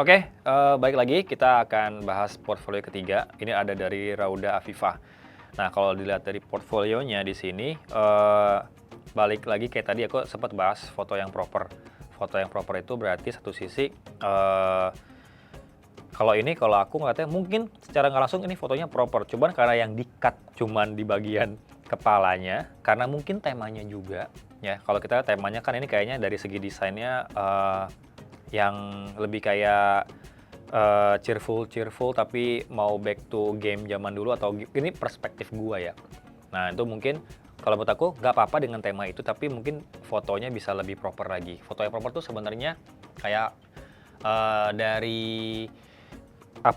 Oke, baik lagi kita akan bahas portfolio ketiga. Ini ada dari Rauda Afifah. Nah, kalau dilihat dari portfolionya di sini, balik lagi kayak tadi aku sempat bahas foto yang proper. Foto yang proper itu berarti satu sisi, kalau aku ngeliatnya mungkin secara nggak langsung ini fotonya proper, cuman karena yang di-cut cuman di bagian kepalanya, karena mungkin temanya juga, ya. Kalau kita lihat temanya kan ini kayaknya dari segi desainnya, yang lebih kayak, cheerful tapi mau back to game zaman dulu atau ini perspektif gua ya. Nah, itu mungkin kalau menurut aku nggak apa-apa dengan tema itu, tapi mungkin fotonya bisa lebih proper lagi. Foto yang proper tuh sebenarnya kayak, dari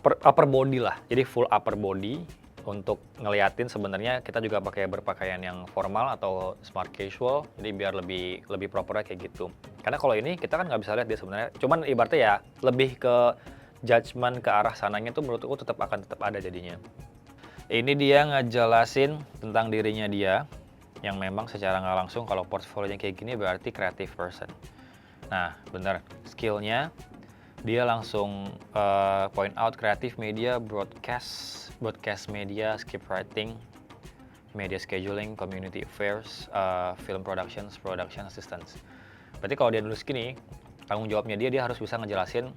upper body lah, jadi full upper body untuk ngeliatin sebenarnya kita juga pakai berpakaian yang formal atau smart casual, jadi biar lebih lebih proper kayak gitu. Karena kalau ini kita kan nggak bisa lihat dia sebenarnya, cuman ibaratnya ya lebih ke judgement ke arah sananya tuh menurutku tetap ada jadinya. Ini dia ngejelasin tentang dirinya dia, yang memang secara nggak langsung kalau portfolionya kayak gini berarti creative person. Nah, bener, skillnya dia langsung point out creative media, broadcast media, script writing, media scheduling, community affairs, film productions, production assistance. Berarti kalau dia nulis gini, tanggung jawabnya dia harus bisa ngejelasin,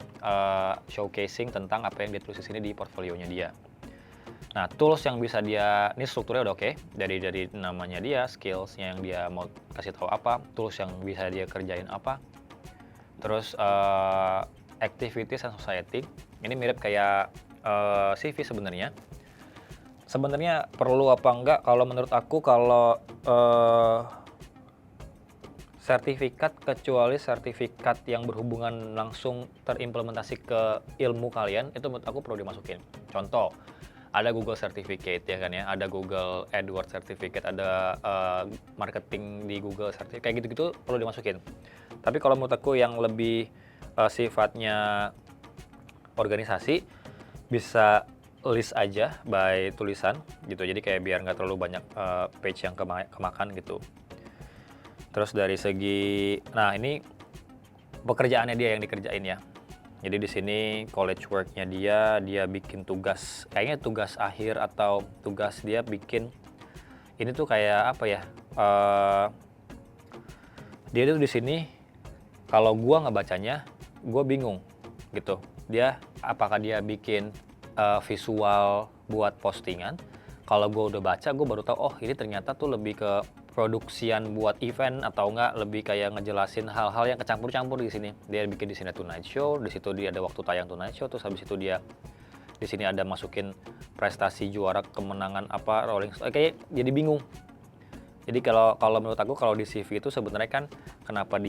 showcasing tentang apa yang dia tulis di sini di portfolionya dia. Nah, tools yang bisa dia, ini strukturnya udah oke, dari namanya dia, skills-nya yang dia mau kasih tahu apa, tools yang bisa dia kerjain apa, terus activities and society, ini mirip kayak CV sebenarnya. Sebenarnya perlu apa enggak, kalau menurut aku kalau sertifikat, kecuali sertifikat yang berhubungan langsung terimplementasi ke ilmu kalian, itu menurut aku perlu dimasukin. Contoh, ada Google Certificate ya kan ya, ada Google AdWords Certificate, ada marketing di Google Certificate, kayak gitu-gitu perlu dimasukin. Tapi kalau menurut aku yang lebih sifatnya organisasi, bisa list aja by tulisan gitu, jadi kayak biar nggak terlalu banyak page yang kemakan gitu. Terus dari segi, nah ini pekerjaannya dia yang dikerjain ya. Jadi di sini college work-nya dia bikin tugas, kayaknya tugas akhir atau tugas dia bikin, ini tuh kayak apa ya, dia tuh di sini kalau gua ngebacanya, gua bingung gitu. Apakah dia bikin visual buat postingan? Kalau gua udah baca, gua baru tahu, oh ini ternyata tuh lebih ke produksian buat event, atau enggak lebih kayak ngejelasin hal-hal yang kecampur-campur di sini. Dia bikin di sini Tonight Show, di situ dia ada waktu tayang Tonight Show, terus habis itu dia di sini ada masukin prestasi juara kemenangan apa Rolling Stone, kayak jadi bingung. Jadi kalau menurut aku kalau di CV itu sebenarnya kan kenapa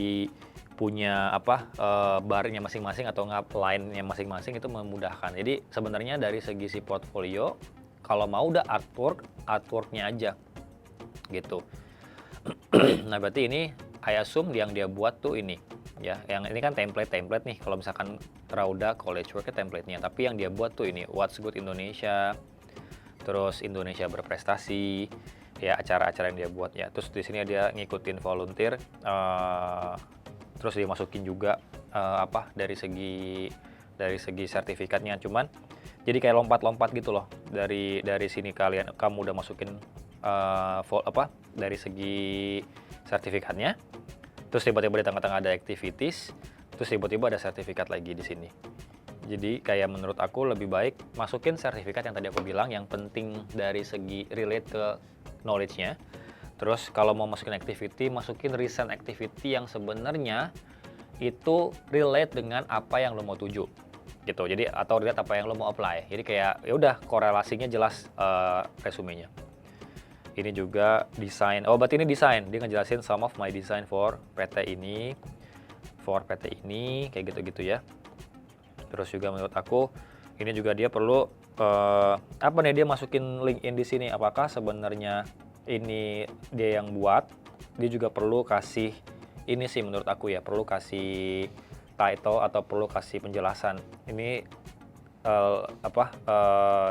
punya apa, barnya masing-masing atau nggak line-nya masing-masing itu memudahkan. Jadi sebenarnya dari segi si portfolio, kalau mau udah artwork-nya aja gitu. Nah, berarti ini I assume yang dia buat tuh ini ya, yang ini kan template nih, kalau misalkan Rauda college work-nya template-nya, tapi yang dia buat tuh ini What's Good Indonesia, terus Indonesia Berprestasi, ya acara-acara yang dia buat ya. Terus di sini dia ngikutin volunteer, terus dia masukin juga apa dari segi sertifikatnya, cuman jadi kayak lompat-lompat gitu loh, dari sini kamu udah masukin dari segi sertifikatnya, terus tiba-tiba di tengah-tengah ada activities, terus tiba-tiba ada sertifikat lagi di sini. Jadi kayak menurut aku lebih baik masukin sertifikat yang tadi aku bilang, yang penting dari segi relate ke knowledge-nya. Terus kalau mau masukin activity, masukin recent activity yang sebenarnya itu relate dengan apa yang lo mau tuju gitu. Jadi atau relate apa yang lo mau apply. Jadi kayak ya udah korelasinya jelas resumenya. Ini juga desain. Oh, berarti ini desain. Dia ngejelasin some of my design for PT ini, kayak gitu-gitu ya. Terus juga menurut aku ini juga dia perlu apa nih, dia masukin LinkedIn di sini. Apakah sebenarnya ini dia yang buat? Dia juga perlu kasih ini sih menurut aku ya, perlu kasih title atau perlu kasih penjelasan. Ini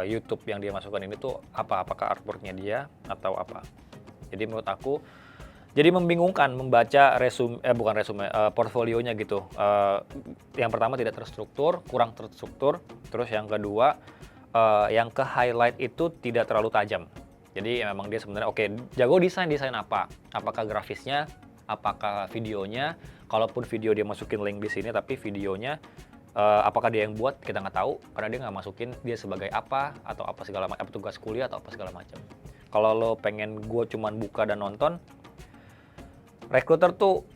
YouTube yang dia masukkan ini tuh apa? Apakah artwork-nya dia atau apa? Jadi menurut aku Jadi membingungkan membaca bukan resume, portfolionya gitu. Yang pertama tidak terstruktur, kurang terstruktur. Terus yang kedua, yang ke-highlight itu tidak terlalu tajam. Jadi memang dia sebenarnya oke, jago desain apa? Apakah grafisnya? Apakah videonya? Kalaupun video dia masukin link di sini, tapi videonya apakah dia yang buat? Kita nggak tahu, karena dia nggak masukin dia sebagai apa, atau apa segala macam, tugas kuliah atau apa segala macam. Kalau lo pengen gue cuman buka dan nonton, recruiter tuh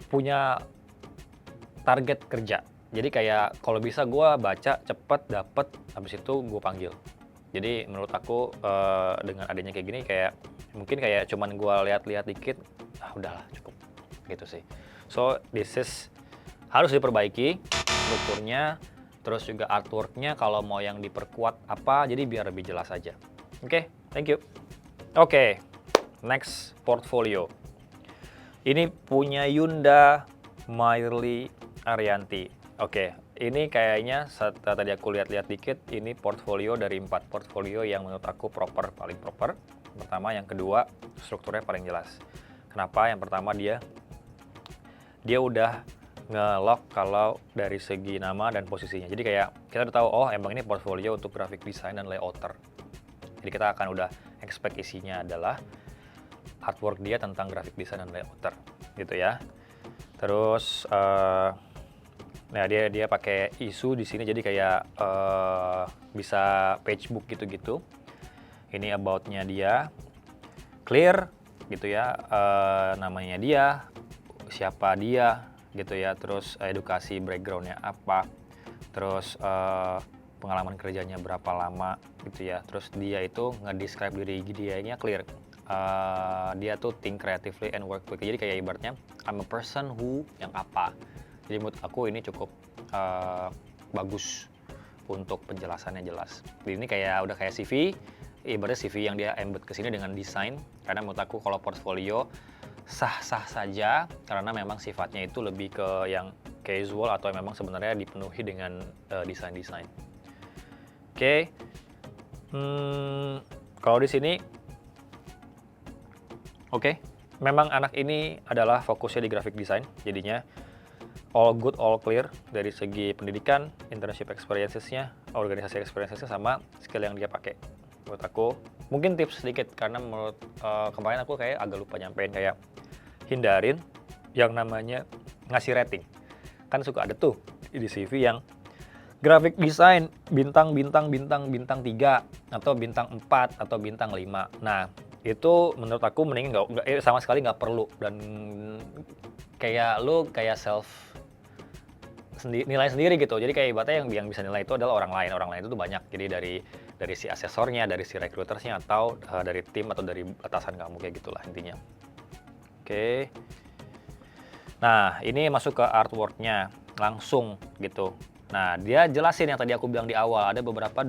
punya target kerja. Jadi kayak kalau bisa gue baca cepet dapet, habis itu gue panggil. Jadi menurut aku dengan adanya kayak gini kayak mungkin kayak cuman gue lihat-lihat dikit, udahlah cukup gitu sih. So this is harus diperbaiki strukturnya, terus juga artworknya kalau mau yang diperkuat apa, jadi biar lebih jelas aja. Oke, thank you. Oke, next portfolio. Ini punya Yunda Mairly Arianti. Oke, ini kayaknya tadi aku lihat-lihat dikit, ini portfolio dari 4 portfolio yang menurut aku paling proper. Pertama, yang kedua, strukturnya paling jelas. Kenapa? Yang pertama dia udah nge-lock kalau dari segi nama dan posisinya. Jadi kayak kita udah tahu, oh emang ini portfolio untuk graphic design dan layouter. Jadi kita akan udah expect isinya adalah artwork dia tentang graphic design dan layouter gitu ya. Terus nah dia pakai isu di sini, jadi kayak bisa pagebook gitu-gitu. Ini about-nya dia clear gitu ya, namanya dia, siapa dia gitu ya, terus edukasi background-nya apa, terus pengalaman kerjanya berapa lama gitu ya, terus dia itu nge-describe diri dianya clear. Dia tuh think creatively and work quickly. Jadi kayak ibaratnya I'm a person who yang apa. Jadi menurut aku ini cukup bagus untuk penjelasannya jelas. Jadi ini kayak udah kayak CV, ibaratnya CV yang dia embed ke sini dengan desain. Karena menurut aku kalau portfolio sah-sah saja karena memang sifatnya itu lebih ke yang casual atau memang sebenarnya dipenuhi dengan desain-desain. Oke. Kalau di sini oke, memang anak ini adalah fokusnya di graphic design, jadinya all good, all clear dari segi pendidikan, internship experiences-nya, organisasi experiences-nya, sama skill yang dia pakai. Menurut aku, mungkin tips sedikit, karena menurut kemarin aku kayak agak lupa nyampein, kayak hindarin yang namanya ngasih rating. Kan suka ada tuh di CV yang graphic design bintang 3 atau bintang 4 atau bintang 5. Nah, itu menurut aku mending sama sekali nggak perlu, dan kayak lu kayak nilai sendiri gitu. Jadi kayak ibaratnya yang bisa nilai itu adalah orang lain itu tuh banyak. Jadi dari si asesornya, dari si recruitersnya, atau dari tim atau dari atasan kamu, kayak gitulah intinya. Oke. Nah, ini masuk ke artworknya langsung gitu. Nah, dia jelasin yang tadi aku bilang di awal, ada beberapa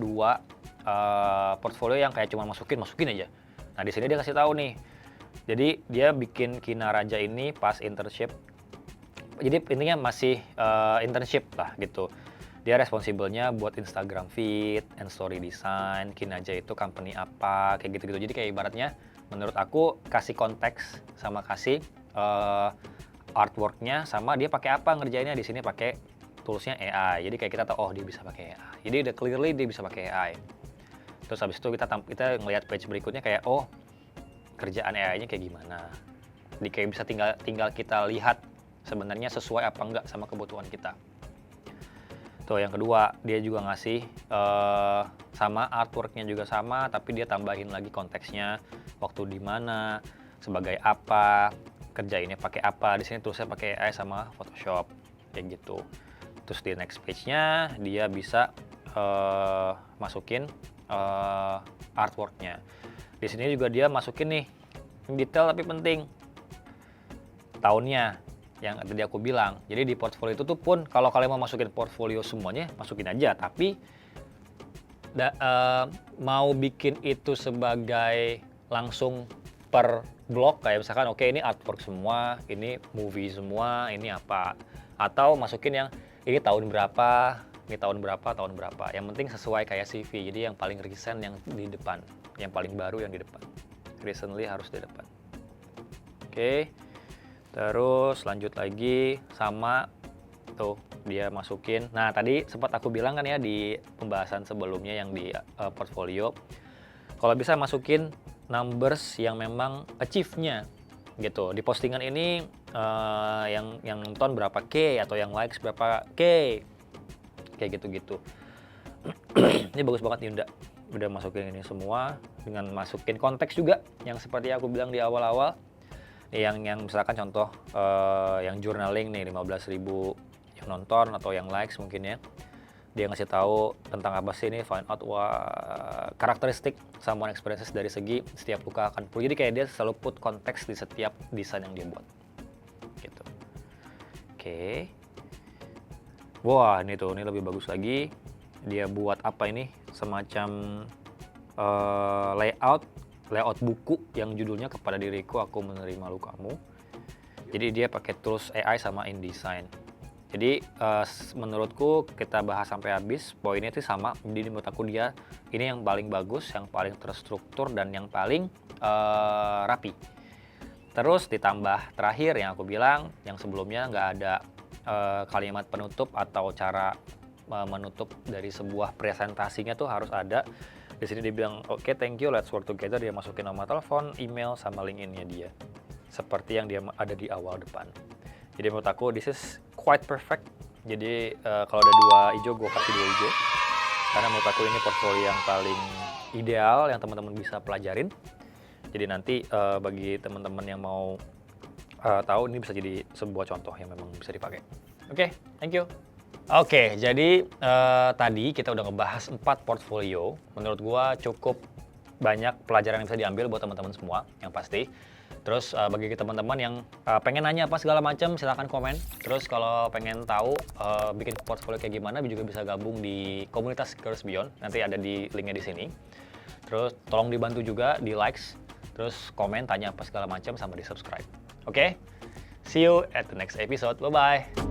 portfolio yang kayak cuma masukin aja. Nah, di sini dia kasih tahu nih. Jadi dia bikin Kina Raja ini pas internship. Jadi intinya masih internship lah gitu. Dia responsible-nya buat Instagram feed and story design. Kina Raja itu company apa, kayak gitu-gitu. Jadi kayak ibaratnya menurut aku kasih konteks sama kasih artwork-nya, sama dia pakai apa ngerjainnya. Di sini pakai tools-nya AI. Jadi kayak kita tahu, oh dia bisa pakai AI. Jadi udah clearly dia bisa pakai AI. Terus habis itu kita ngelihat page berikutnya kayak, oh kerjaan AI-nya kayak gimana. Jadi kayak bisa tinggal kita lihat sebenarnya sesuai apa enggak sama kebutuhan kita. Tuh yang kedua, dia juga ngasih sama artwork-nya juga sama, tapi dia tambahin lagi konteksnya, waktu di mana, sebagai apa, kerjainnya pakai apa. Di sini tulisnya pakai AI sama Photoshop kayak gitu. Terus di next page-nya dia bisa masukin artwork-nya. Di sini juga dia masukin nih detail tapi penting, tahunnya yang tadi aku bilang. Jadi di portfolio itu tuh pun kalau kalian mau masukin portfolio semuanya, masukin aja. Tapi mau bikin itu sebagai langsung per blok, kayak misalkan oke, ini artwork semua, ini movie semua, ini apa. Atau masukin yang ini tahun berapa, ini tahun berapa. Yang penting sesuai kayak CV. Jadi yang paling recent yang di depan, yang paling baru yang di depan. Recently harus di depan. Oke. Terus lanjut lagi sama tuh dia masukin. Nah, tadi sempat aku bilang kan ya di pembahasan sebelumnya yang di portfolio, kalau bisa masukin numbers yang memang achieve-nya gitu. Di postingan ini yang nonton berapa K atau yang likes berapa K. Kayak gitu-gitu. Ini bagus banget Yunda. Udah masukin ini semua dengan masukin konteks juga yang seperti aku bilang di awal-awal. Yang misalkan contoh yang journaling nih 15.000 yang nonton atau yang likes mungkin ya. Dia ngasih tahu tentang apa sih ini, find out karakteristik someone experiences dari segi setiap luka akan pulih. Jadi kayak dia selalu put konteks di setiap desain yang dia buat. Gitu. Oke. Wah, ini lebih bagus lagi. Dia buat apa ini? Semacam layout buku yang judulnya Kepada Diriku Aku Menerima Lukamu. Jadi dia pakai tools AI sama InDesign. Jadi menurutku kita bahas sampai habis, poinnya itu sama. Jadi menurut aku dia ini yang paling bagus, yang paling terstruktur dan yang paling rapi. Terus ditambah terakhir yang aku bilang, yang sebelumnya nggak ada kalimat penutup atau cara menutup dari sebuah presentasinya tuh harus ada. Di sini dia bilang, oke, thank you, let's work together. Dia masukin nomor telepon, email, sama LinkedIn-nya dia. Seperti yang dia ada di awal depan. Jadi menurut aku, this is quite perfect. Jadi kalau ada 2 hijau, gue kasih 2 hijau. Karena menurut aku ini portfolio yang paling ideal, yang teman-teman bisa pelajarin. Jadi nanti bagi teman-teman yang mau tahu, ini bisa jadi sebuah contoh yang memang bisa dipakai. Oke, thank you. Oke, jadi tadi kita udah ngebahas 4 portfolio. Menurut gua cukup banyak pelajaran yang bisa diambil buat teman-teman semua, yang pasti. Terus bagi teman-teman yang pengen nanya apa segala macam, silahkan komen. Terus kalau pengen tahu bikin portfolio kayak gimana, juga bisa gabung di komunitas Girls Beyond. Nanti ada di linknya di sini. Terus tolong dibantu juga di likes, terus komen, tanya apa segala macam, sama di subscribe. Oke? See you at the next episode. Bye-bye.